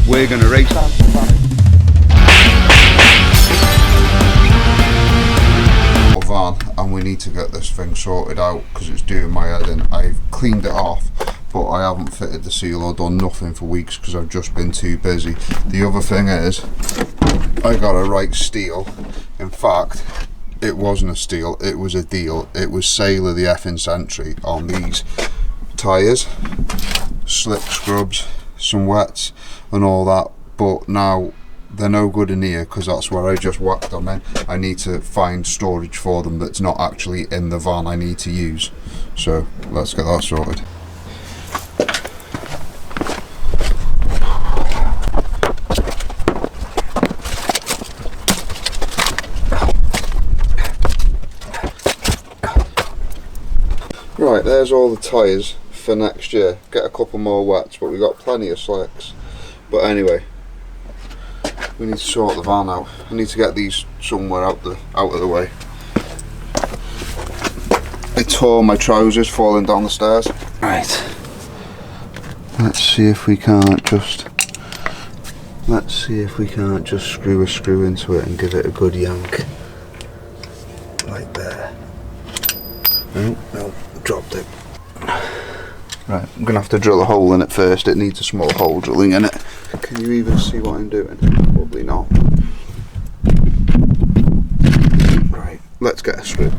we're going to race van, and we need to get this thing sorted out because it's doing my head in. I've cleaned it off, but I haven't fitted the seal or done nothing for weeks because I've just been too busy. The other thing is, I got a right steal. In fact, it wasn't a steal, it was a deal. It was sale of the effing century on these tyres, slick scrubs, some wets and all that, but now they're no good in here because that's where I just whacked them in. I need to find storage for them that's not actually in the van I need to use. So let's get that sorted. Right, there's all the tyres for next year. Get a couple more wets, but we've got plenty of slicks. But anyway, we need to sort the van out. I need to get these somewhere out of the way. I tore my trousers falling down the stairs. Right. Let's see if we can't just screw a screw into it and give it a good yank. Like there. No, dropped it. Right, I'm gonna have to drill a hole in it first. It needs a small hole drilling in it. Can you even see what I'm doing? Probably not. Right, let's get a screw.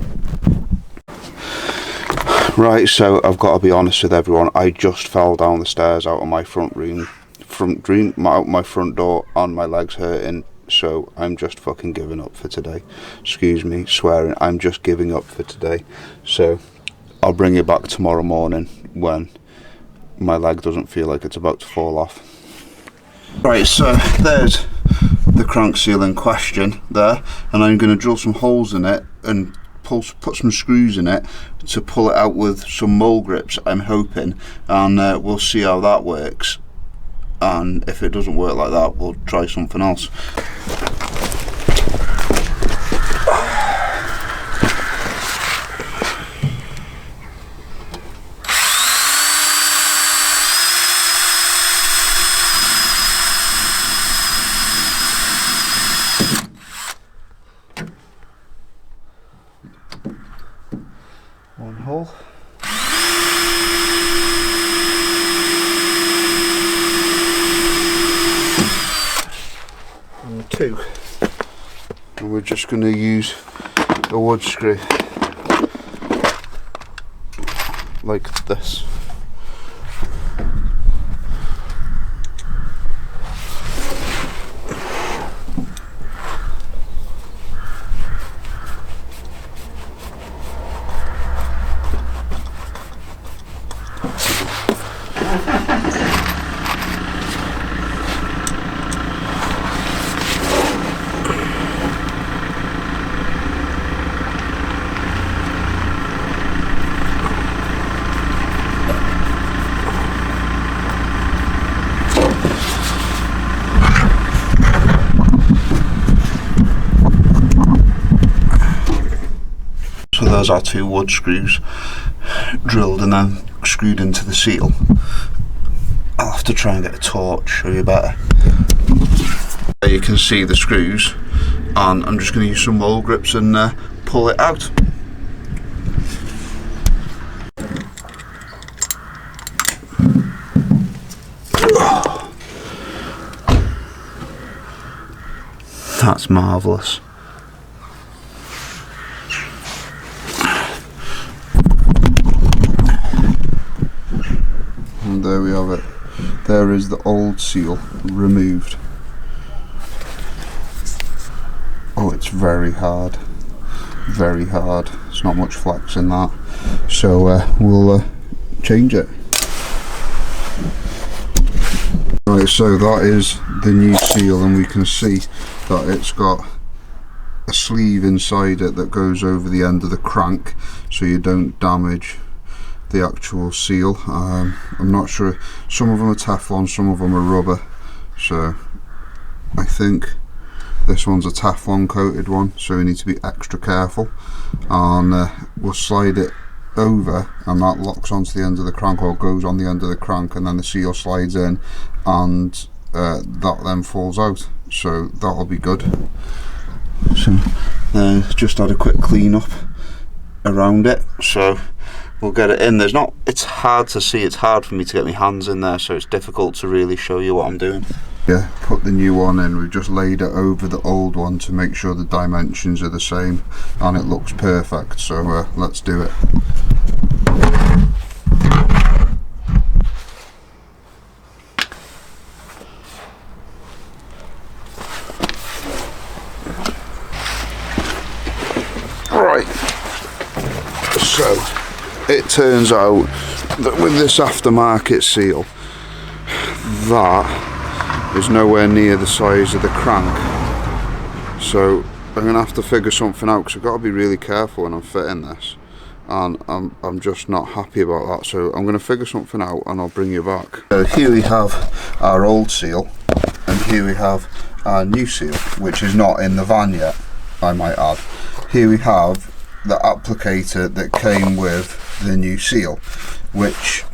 Right, so I've got to be honest with everyone. I just fell down the stairs out of my front my front door, and my legs hurting. So I'm just fucking giving up for today. Excuse me, swearing. I'm just giving up for today. So I'll bring you back tomorrow morning when my leg doesn't feel like it's about to fall off. Right, so there's the crank seal in question there, and I'm going to drill some holes in it and put some screws in it to pull it out with some mole grips, I'm hoping, and we'll see how that works. And if it doesn't work like that, we'll try something else. One hole. And two. And we're just going to use a wood screw like this. So there's our two wood screws drilled and then screwed into the seal. I'll have to try and get a torch, show you better. There you can see the screws, and I'm just going to use some mole grips and pull it out. That's marvellous. And there we have it. There is the old seal removed. Oh, it's very hard. Very hard. There's not much flex in that. So we'll change it. Right, so that is the new seal, and we can see that it's got a sleeve inside it that goes over the end of the crank so you don't damage the actual seal. I'm not sure, some of them are Teflon, some of them are rubber, so I think this one's a Teflon coated one, so we need to be extra careful. And we'll slide it over, and that locks onto the end of the crank, or goes on the end of the crank, and then the seal slides in and that then falls out, so that'll be good. So just had a quick clean up around it, so we'll get it in. It's hard to see, it's hard for me to get my hands in there, so it's difficult to really show you what I'm doing. Yeah, put the new one in. We've just laid it over the old one to make sure the dimensions are the same, and it looks perfect, so let's do it. Right, so it turns out that with this aftermarket seal, that is nowhere near the size of the crank, so I'm gonna have to figure something out, because I've got to be really careful when I'm fitting this, and I'm just not happy about that, so I'm gonna figure something out and I'll bring you back. So here we have our old seal, and here we have our new seal, which is not in the van yet, I might add. Here we have the applicator that came with the new seal, which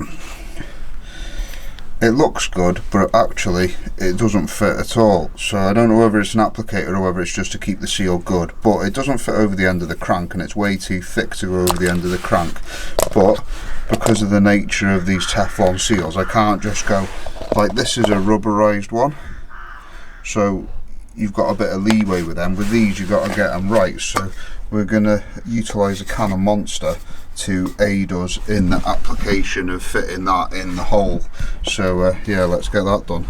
it looks good, but actually it doesn't fit at all. So I don't know whether it's an applicator or whether it's just to keep the seal good, but it doesn't fit over the end of the crank, and it's way too thick to go over the end of the crank. But because of the nature of these Teflon seals, I can't just go like this. Is a rubberized one, so you've got a bit of leeway with them. With these, you've got to get them right, so we're going to utilise a can of Monster to aid us in the application of fitting that in the hole. So yeah, let's get that done.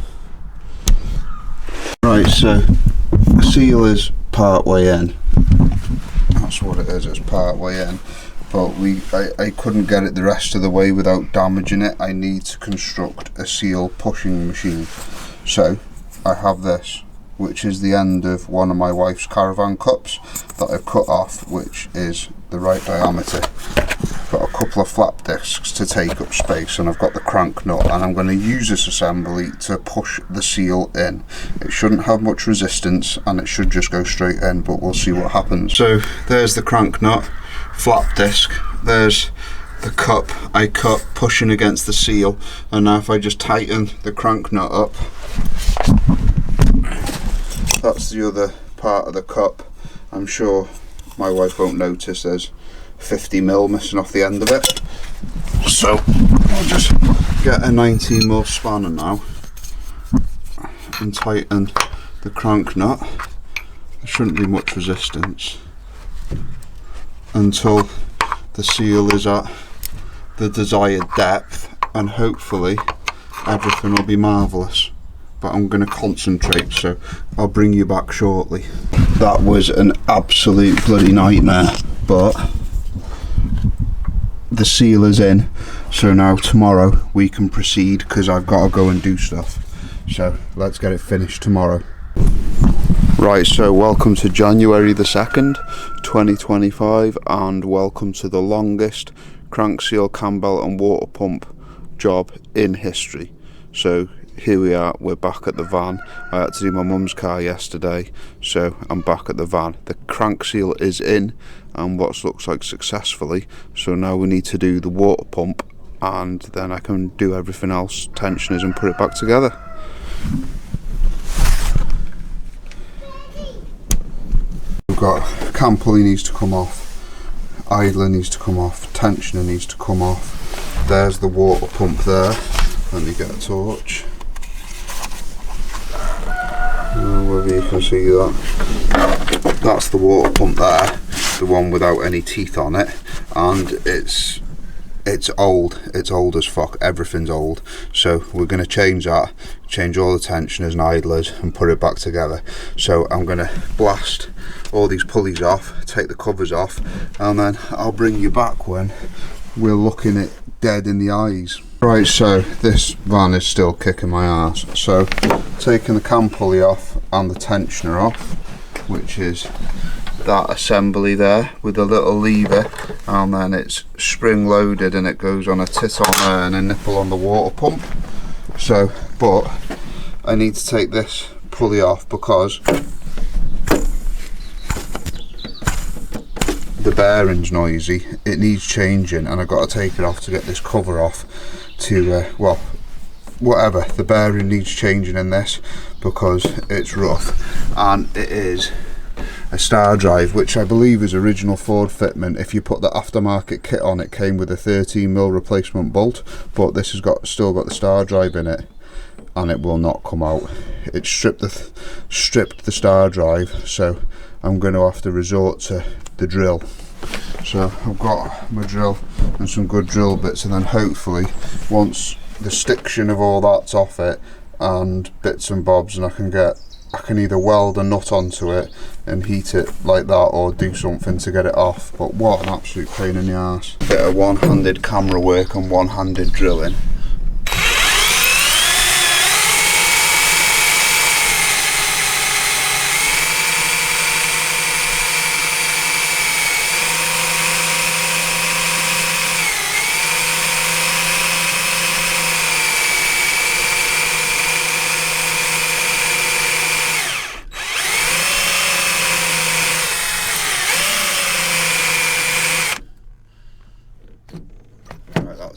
Right, so the seal is part way in. That's what it is, it's part way in. But I couldn't get it the rest of the way without damaging it. I need to construct a seal pushing machine. So I have this, which is the end of one of my wife's caravan cups that I've cut off, which is the right diameter. Got a couple of flap discs to take up space, and I've got the crank nut, and I'm going to use this assembly to push the seal in. It shouldn't have much resistance, and it should just go straight in, but we'll see what happens. So there's the crank nut, flap disc, there's the cup I cut pushing against the seal, and now if I just tighten the crank nut up, that's the other part of the cup. I'm sure my wife won't notice there's 50mm missing off the end of it. So I'll just get a 19mm spanner now and tighten the crank nut. There shouldn't be much resistance until the seal is at the desired depth, and hopefully everything will be marvellous. But I'm going to concentrate, so I'll bring you back shortly. That was an absolute bloody nightmare, but the seal is in, so now tomorrow we can proceed, because I've got to go and do stuff. So let's get it finished tomorrow. Right, so welcome to January the 2nd, 2025, and welcome to the longest crank seal, cambelt and water pump job in history. So here we are, we're back at the van. I had to do my mum's car yesterday, so I'm back at the van. The crank seal is in, and what looks like successfully, so now we need to do the water pump, and then I can do everything else, tensioners, and put it back together. We've got cam pulley needs to come off, idler needs to come off, tensioner needs to come off. There's the water pump there. Let me get a torch. Whether you can see that. That's the water pump there, the one without any teeth on it, and it's old as fuck. Everything's old, so we're going to change that, change all the tensioners and idlers and put it back together. So I'm going to blast all these pulleys off, take the covers off, and then I'll bring you back when we're looking it dead in the eyes. Right, so this van is still kicking my ass. So taking the cam pulley off and the tensioner off, which is that assembly there with a little lever, and then it's spring loaded and it goes on a tit on there and a nipple on the water pump. So, but I need to take this pulley off because the bearing's noisy, it needs changing, and I've got to take it off to get this cover off to well, whatever, the bearing needs changing in this because it's rough, and it is a star drive, which I believe is original Ford fitment. If you put the aftermarket kit on, it came with a 13mm replacement bolt, but this has still got the star drive in it, and it will not come out. It stripped the star drive, so I'm going to have to resort to the drill. So I've got my drill and some good drill bits, and then hopefully once the stiction of all that's off it and bits and bobs, and I can either weld a nut onto it and heat it like that, or do something to get it off. But what an absolute pain in the arse. Bit of one-handed camera work and one-handed drilling.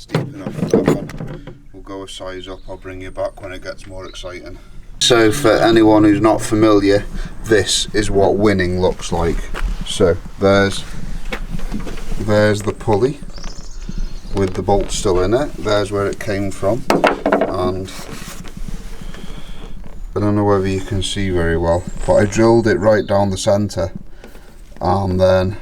Deep enough for that one. We'll go a size up, I'll bring you back when it gets more exciting. So for anyone who's not familiar, this is what winning looks like. So there's the pulley with the bolt still in it, there's where it came from, and I don't know whether you can see very well, but I drilled it right down the centre, and then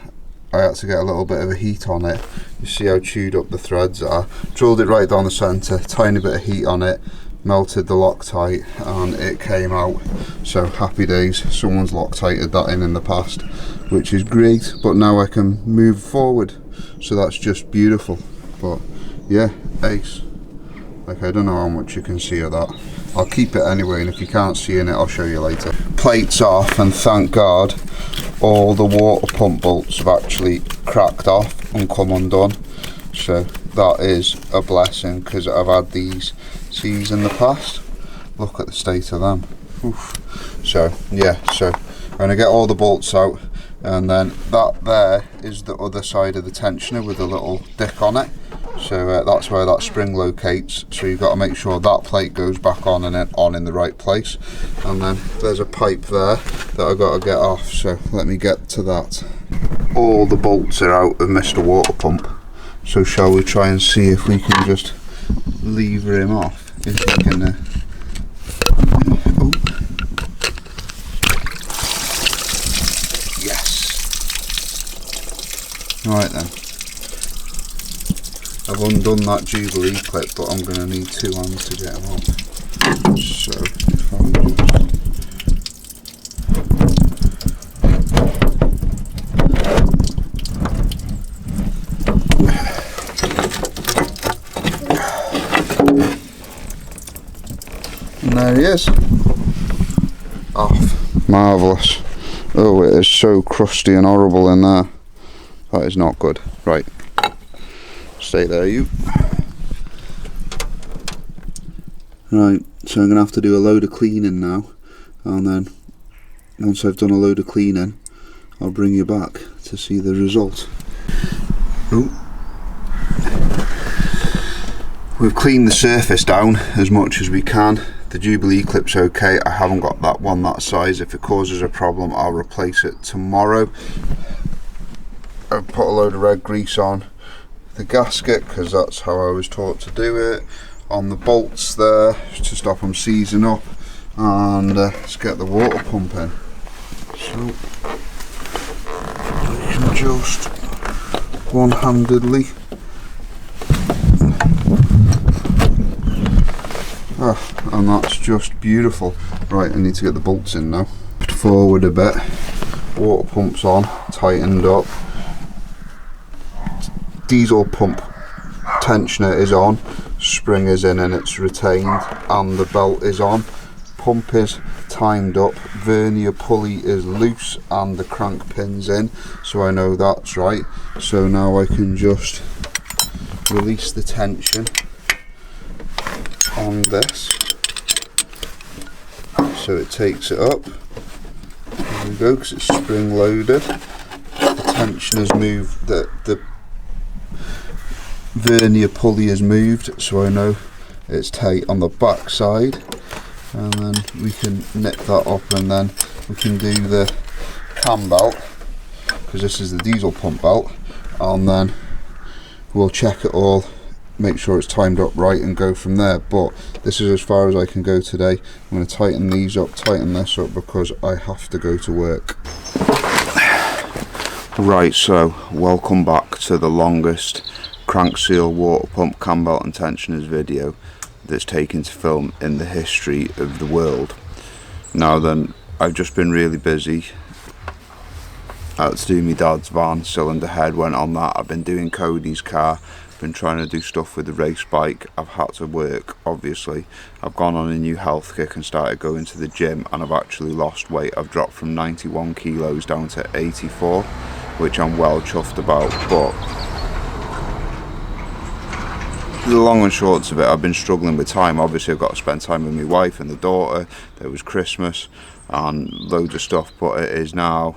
I had to get a little bit of a heat on it. You see how chewed up the threads are. Drilled it right down the centre, tiny bit of heat on it, melted the Loctite, and it came out. So happy days, someone's Loctited that in the past, which is great, but now I can move forward, so that's just beautiful. But yeah, ace. Like, I don't know how much you can see of that. I'll keep it anyway, and if you can't see in it, I'll show you later. Plates off, and thank God all the water pump bolts have actually cracked off and come undone. So that is a blessing, because I've had these seas in the past. Look at the state of them. Oof. So yeah, so I'm going to get all the bolts out, and then that there is the other side of the tensioner with a little dick on it. So that's where that spring locates, so you've got to make sure that plate goes back on and then on in the right place. And then there's a pipe there that I've got to get off, so let me get to that. All the bolts are out of Mr. Water Pump, so shall we try and see if we can just lever him off, if we can oh. Yes. Right then, I've undone that Jubilee clip, but I'm going to need 2 hands to get them off. So if I and there he is. Off. Marvellous. Oh, it is so crusty and horrible in there. That is not good. Right. Stay there, you. Right, so I'm going to have to do a load of cleaning now, and then once I've done a load of cleaning, I'll bring you back to see the result. Ooh. We've cleaned the surface down as much as we can. The Jubilee clip's okay. I haven't got that one that size. If it causes a problem, I'll replace it tomorrow. I've put a load of red grease on the gasket, because that's how I was taught to do it, on the bolts there to stop them seizing up, and let's get the water pump in. So I can just one-handedly and that's just beautiful. Right, I need to get the bolts in now. Forward a bit, water pump's on, tightened up, diesel pump tensioner is on, spring is in and it's retained, and the belt is on, pump is timed up, vernier pulley is loose, and the crank pin's in, so I know that's right. So now I can just release the tension on this, so it takes it up. There we go, because it's spring loaded. The tension has moved, the vernier pulley is moved, so I know it's tight on the back side, and then we can nip that up, and then we can do the cam belt, because this is the diesel pump belt, and then we'll check it all, make sure it's timed up right, and go from there. But this is as far as I can go today. I'm going to tighten these up, tighten this up, because I have to go to work. Right, so welcome back to the longest crank seal water pump cam belt and tensioners video that's taken to film in the history of the world. Now then, I've just been really busy. Out to do my dad's van, cylinder head went on that. I've been doing Cody's car, been trying to do stuff with the race bike. I've had to work, obviously. I've gone on a new health kick and started going to the gym, and I've actually lost weight. I've dropped from 91 kilos down to 84, which I'm well chuffed about. But the long and shorts of it, I've been struggling with time. Obviously I've got to spend time with my wife and the daughter. There was Christmas and loads of stuff, but it is now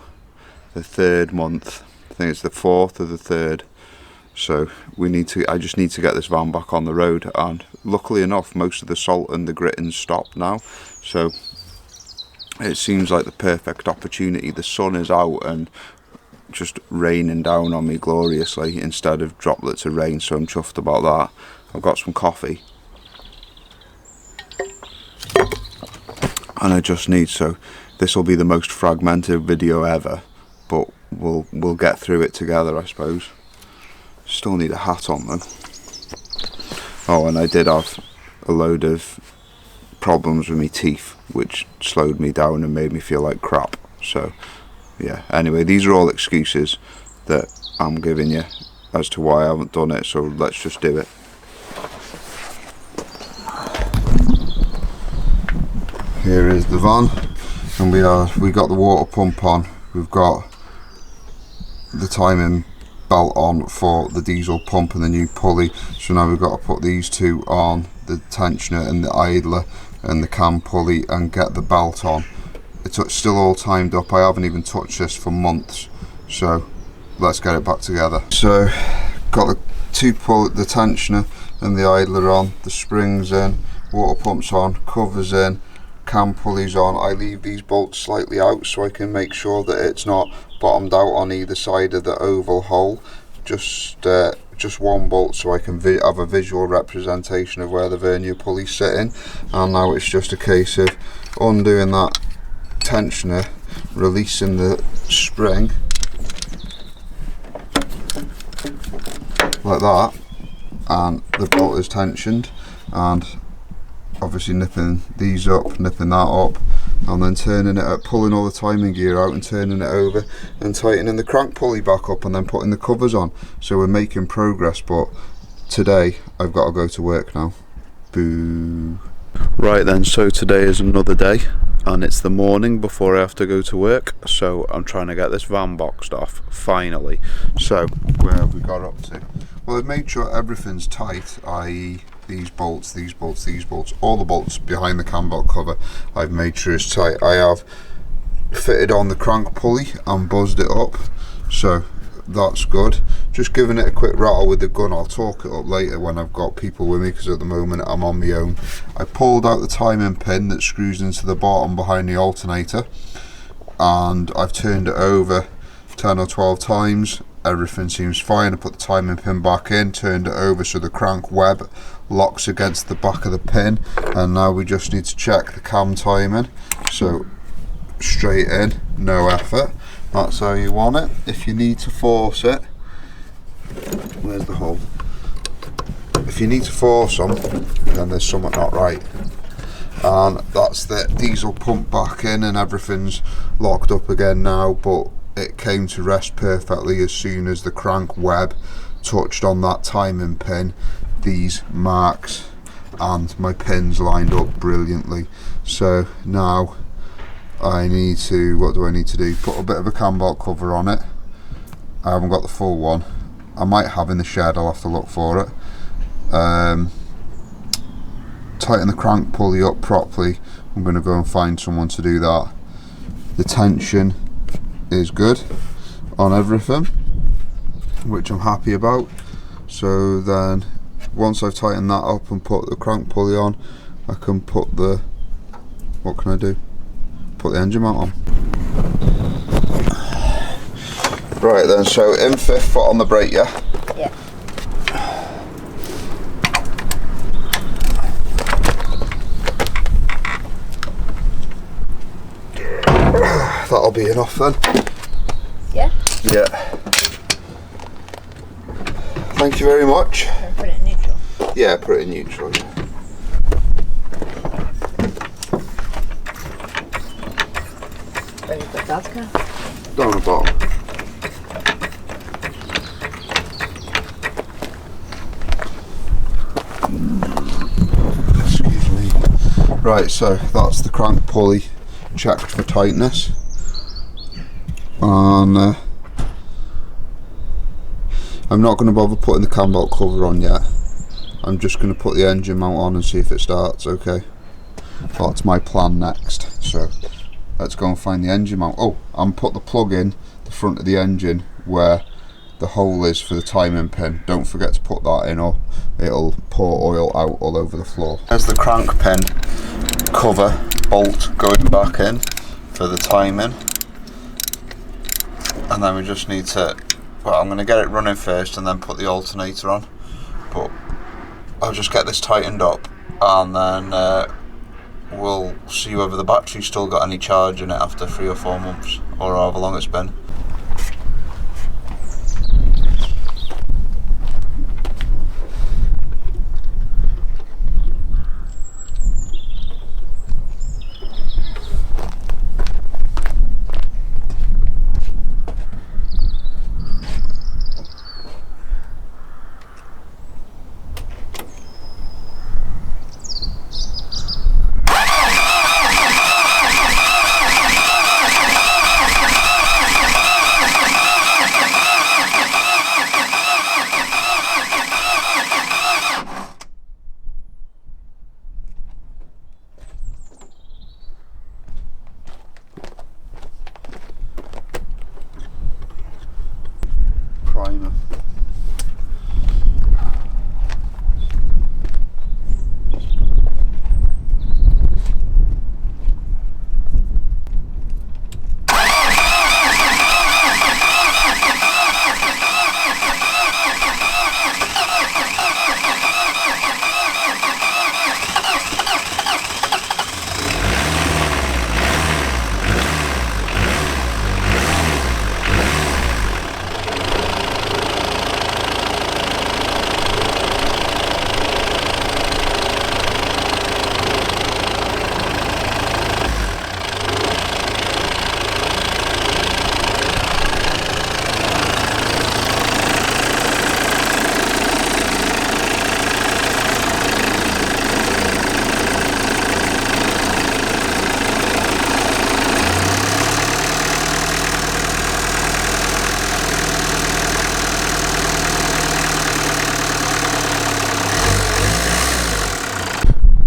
the 3rd month. I think it's the 4th or the 3rd. So I just need to get this van back on the road, and luckily enough most of the salt and the gritting's stopped now, so it seems like the perfect opportunity. The sun is out and just raining down on me gloriously instead of droplets of rain, so I'm chuffed about that. I've got some coffee and I just need, so this will be the most fragmented video ever, but we'll get through it together, I suppose. Still need a hat on though. Oh, and I did have a load of problems with my teeth, which slowed me down and made me feel like crap. So yeah, anyway, these are all excuses that I'm giving you as to why I haven't done it, so let's just do it. Here is the van, and we got the water pump on, we've got the timing belt on for the diesel pump and the new pulley, so now we've got to put these two on, the tensioner and the idler and the cam pulley, and get the belt on. It's still all timed up. I haven't even touched this for months, so let's get it back together. So got the the tensioner and the idler on, the springs in, water pumps on, covers in, cam pulleys on. I leave these bolts slightly out so I can make sure that it's not bottomed out on either side of the oval hole. Just one bolt so I can have a visual representation of where the vernier pulley's sitting. And now it's just a case of undoing that tensioner, releasing the spring like that, and the bolt is tensioned, and obviously nipping these up, nipping that up, and then turning it up, pulling all the timing gear out and turning it over and tightening the crank pulley back up and then putting the covers on. So we're making progress, but today I've got to go to work now. Boo. Right then, so today is another day and it's the morning before I have to go to work, so I'm trying to get this van boxed off finally. So where have we got up to? Well, I've made sure everything's tight, i.e. these bolts, these bolts, these bolts, all the bolts behind the cam belt cover I've made sure it's tight. I have fitted on the crank pulley and buzzed it up, so that's good. Just giving it a quick rattle with the gun. I'll torque it up later when I've got people with me, because at the moment I'm on my own. I pulled out the timing pin that screws into the bottom behind the alternator, and I've turned it over 10 or 12 times. Everything seems fine. I put the timing pin back in, turned it over so the crank web locks against the back of the pin, and now we just need to check the cam timing. So straight in, no effort. That's how you want it. If you need to force it, where's the hole? If you need to force them, then there's something not right. And that's the diesel pump back in, and everything's locked up again now, but it came to rest perfectly as soon as the crank web touched on that timing pin. These marks and my pins lined up brilliantly. So now I need to, what do I need to do? Put a bit of a cam belt cover on it. I haven't got the full one. I might have in the shed, I'll have to look for it. Tighten the crank pulley up properly. I'm going to go and find someone to do that. The tension is good on everything, which I'm happy about. So then once I've tightened that up and put the crank pulley on, I can put the, what can I do? Put the engine mount on. Right then, so in 5th foot on the brake, yeah? Yeah. That'll be enough then. Yeah? Yeah. Thank you very much. I'll put it in neutral. Yeah, put it in neutral. Yeah. Where do you put that car? Down the bottom. Excuse me. Right, so that's the crank pulley checked for tightness. And I'm not going to bother putting the cambelt cover on yet. I'm just going to put the engine mount on and see if it starts. Okay, that's my plan next. So let's go and find the engine mount. Oh, and put the plug in the front of the engine where the hole is for the timing pin. Don't forget to put that in or it'll pour oil out all over the floor. There's the crank pin cover bolt going back in for the timing. And then we just need to, well, I'm going to get it running first and then put the alternator on, but I'll just get this tightened up and then we'll see whether the battery's still got any charge in it after 3 or 4 months or however long it's been. Primer.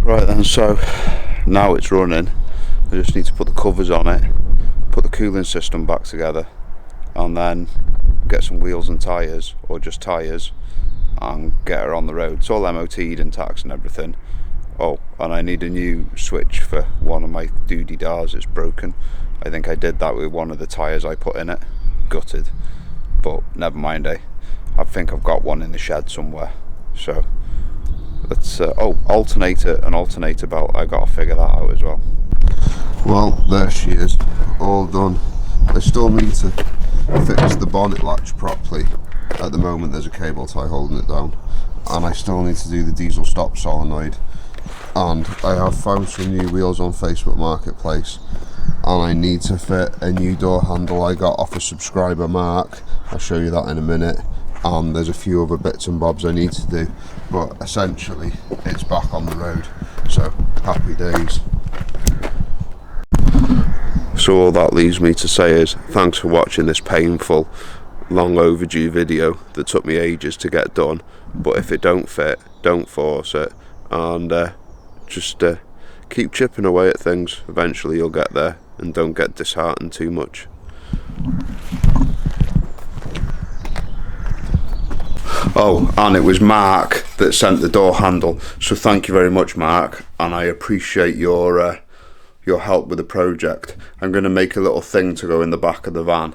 Right then, so now it's running. I just need to put the covers on it, put the cooling system back together, and then get some wheels and tyres, or just tyres, and get her on the road. It's all MOT'd and taxed and everything. Oh, and I need a new switch for one of my doodah-dahs. It's broken. I think I did that with one of the tyres I put in it. Gutted, but never mind. I think I've got one in the shed somewhere. So let's oh, alternator and alternator belt, I gotta figure that out as well. Well, there she is, all done. I still need to fix the bonnet latch properly. At the moment there's a cable tie holding it down, and I still need to do the diesel stop solenoid. And I have found some new wheels on Facebook Marketplace, and I need to fit a new door handle I got off a subscriber, Mark. I'll show you that in a minute. And there's a few other bits and bobs I need to do, but essentially it's back on the road, so happy days. So all that leaves me to say is thanks for watching this painful, long overdue video that took me ages to get done, but if it don't fit, don't force it, and just keep chipping away at things. Eventually you'll get there, and don't get disheartened too much. Oh, and it was Mark that sent the door handle. So thank you very much, Mark, and I appreciate your help with the project. I'm going to make a little thing to go in the back of the van,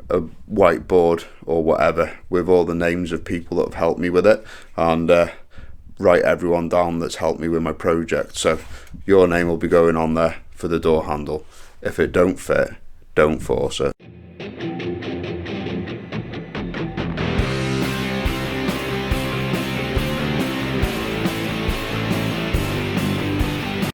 a whiteboard or whatever, with all the names of people that have helped me with it, and write everyone down that's helped me with my project. So your name will be going on there for the door handle. If it don't fit, don't force it.